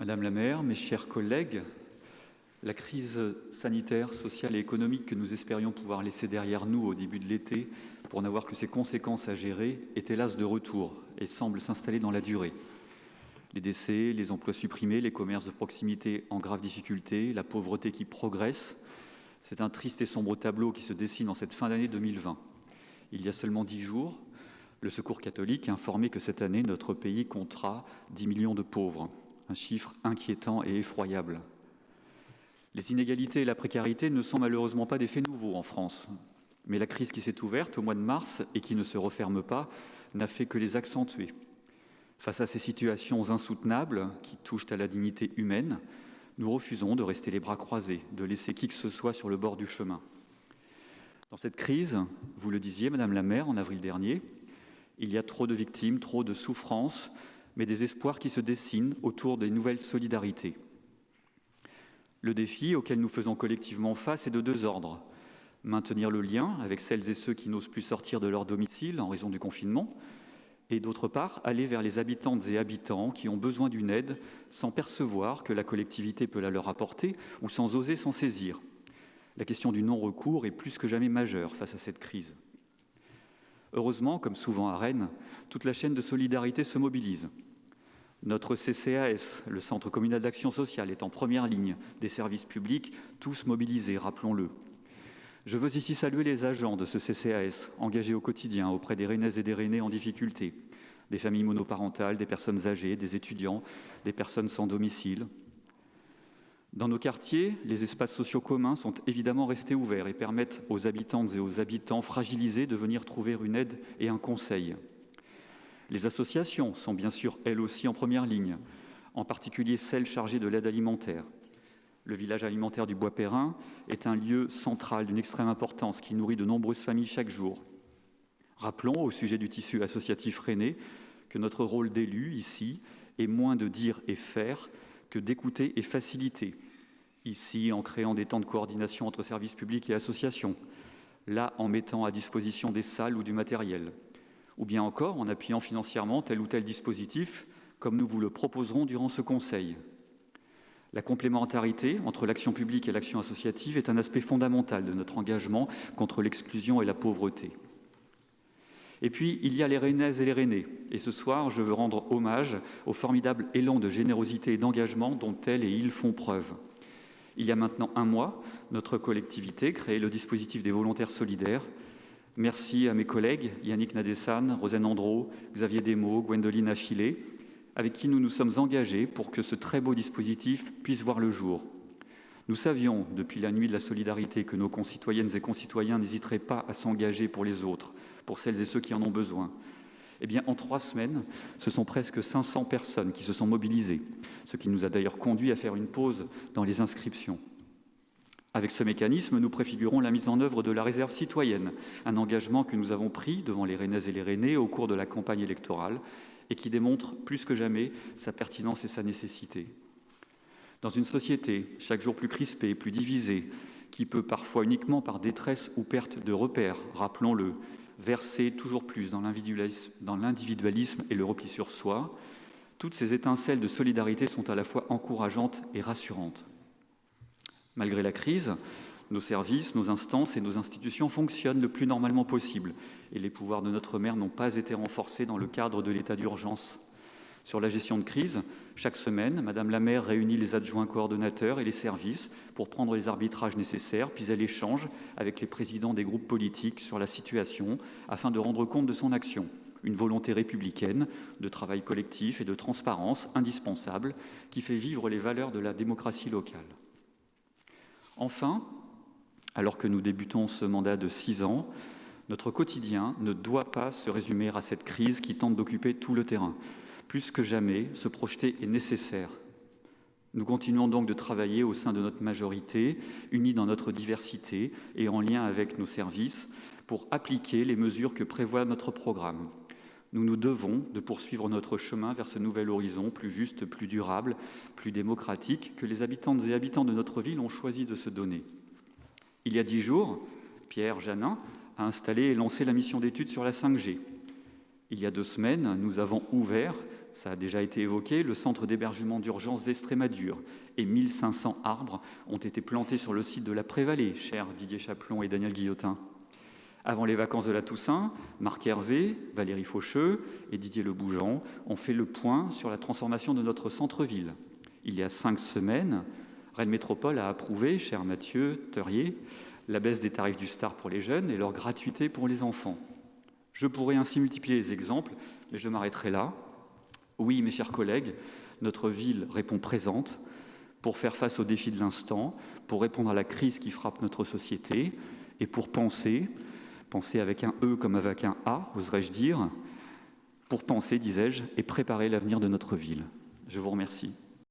Madame la maire, mes chers collègues, la crise sanitaire, sociale et économique que nous espérions pouvoir laisser derrière nous au début de l'été, pour n'avoir que ses conséquences à gérer, est hélas de retour et semble s'installer dans la durée. Les décès, les emplois supprimés, les commerces de proximité en grave difficulté, la pauvreté qui progresse, c'est un triste et sombre tableau qui se dessine en cette fin d'année 2020. Il y a seulement 10 jours, le Secours catholique a informé que cette année, notre pays comptera 10 millions de pauvres, un chiffre inquiétant et effroyable. Les inégalités et la précarité ne sont malheureusement pas des faits nouveaux en France, mais la crise qui s'est ouverte au mois de mars et qui ne se referme pas n'a fait que les accentuer. Face à ces situations insoutenables qui touchent à la dignité humaine, nous refusons de rester les bras croisés, de laisser qui que ce soit sur le bord du chemin. Dans cette crise, vous le disiez, Madame la maire, en avril dernier, il y a trop de victimes, trop de souffrances, mais des espoirs qui se dessinent autour des nouvelles solidarités. Le défi auquel nous faisons collectivement face est de deux ordres. Maintenir le lien avec celles et ceux qui n'osent plus sortir de leur domicile en raison du confinement, et d'autre part, aller vers les habitantes et habitants qui ont besoin d'une aide sans percevoir que la collectivité peut la leur apporter ou sans oser s'en saisir. La question du non-recours est plus que jamais majeure face à cette crise. Heureusement, comme souvent à Rennes, toute la chaîne de solidarité se mobilise. Notre CCAS, le Centre communal d'action sociale, est en première ligne des services publics, tous mobilisés, rappelons-le. Je veux ici saluer les agents de ce CCAS, engagés au quotidien auprès des Rennaises et des Rennais en difficulté, des familles monoparentales, des personnes âgées, des étudiants, des personnes sans domicile. Dans nos quartiers, les espaces sociaux communs sont évidemment restés ouverts et permettent aux habitantes et aux habitants fragilisés de venir trouver une aide et un conseil. Les associations sont bien sûr elles aussi en première ligne, en particulier celles chargées de l'aide alimentaire. Le village alimentaire du Bois-Perrin est un lieu central d'une extrême importance qui nourrit de nombreuses familles chaque jour. Rappelons au sujet du tissu associatif rennais que notre rôle d'élu ici est moins de dire et faire que d'écouter et faciliter. Ici, en créant des temps de coordination entre services publics et associations, là, en mettant à disposition des salles ou du matériel, ou bien encore en appuyant financièrement tel ou tel dispositif, comme nous vous le proposerons durant ce Conseil. La complémentarité entre l'action publique et l'action associative est un aspect fondamental de notre engagement contre l'exclusion et la pauvreté. Et puis, il y a les Rennaises et les Rennais. Et ce soir, je veux rendre hommage au formidable élan de générosité et d'engagement dont elles et ils font preuve. Il y a maintenant un mois, notre collectivité créait le dispositif des volontaires solidaires. Merci à mes collègues Yannick Nadessan, Rosane Andro, Xavier Desmaux, Gwendoline Affilé, avec qui nous nous sommes engagés pour que ce très beau dispositif puisse voir le jour. Nous savions, depuis la nuit de la solidarité, que nos concitoyennes et concitoyens n'hésiteraient pas à s'engager pour les autres, pour celles et ceux qui en ont besoin. Eh bien, en 3 semaines, ce sont presque 500 personnes qui se sont mobilisées, ce qui nous a d'ailleurs conduit à faire une pause dans les inscriptions. Avec ce mécanisme, nous préfigurons la mise en œuvre de la réserve citoyenne, un engagement que nous avons pris devant les Rennaises et les Rennais au cours de la campagne électorale et qui démontre plus que jamais sa pertinence et sa nécessité. Dans une société chaque jour plus crispée, plus divisée, qui peut parfois uniquement par détresse ou perte de repères, rappelons-le, verser toujours plus dans l'individualisme et le repli sur soi, toutes ces étincelles de solidarité sont à la fois encourageantes et rassurantes. Malgré la crise, nos services, nos instances et nos institutions fonctionnent le plus normalement possible et les pouvoirs de notre maire n'ont pas été renforcés dans le cadre de l'état d'urgence. Sur la gestion de crise, chaque semaine, Madame la maire réunit les adjoints coordonnateurs et les services pour prendre les arbitrages nécessaires, puis elle échange avec les présidents des groupes politiques sur la situation afin de rendre compte de son action. Une volonté républicaine de travail collectif et de transparence indispensable qui fait vivre les valeurs de la démocratie locale. Enfin, alors que nous débutons ce mandat de 6 ans, notre quotidien ne doit pas se résumer à cette crise qui tente d'occuper tout le terrain. Plus que jamais, se projeter est nécessaire. Nous continuons donc de travailler au sein de notre majorité, unis dans notre diversité et en lien avec nos services, pour appliquer les mesures que prévoit notre programme. Nous nous devons de poursuivre notre chemin vers ce nouvel horizon plus juste, plus durable, plus démocratique que les habitantes et habitants de notre ville ont choisi de se donner. Il y a 10 jours, Pierre Janin a installé et lancé la mission d'études sur la 5G. Il y a 2 semaines, nous avons ouvert ça a déjà été évoqué, le centre d'hébergement d'urgence d'Estrémadure et 1500 arbres ont été plantés sur le site de la Prévallée, cher Didier Chaplon et Daniel Guillotin. Avant les vacances de la Toussaint, Marc Hervé, Valérie Faucheux et Didier Lebougeant ont fait le point sur la transformation de notre centre-ville. Il y a 5 semaines, Rennes Métropole a approuvé, cher Mathieu Teurier, la baisse des tarifs du Star pour les jeunes et leur gratuité pour les enfants. Je pourrais ainsi multiplier les exemples, mais je m'arrêterai là. Oui, mes chers collègues, notre ville répond présente pour faire face aux défis de l'instant, pour répondre à la crise qui frappe notre société et pour penser avec un E comme avec un A, oserais-je dire, pour penser, disais-je, et préparer l'avenir de notre ville. Je vous remercie.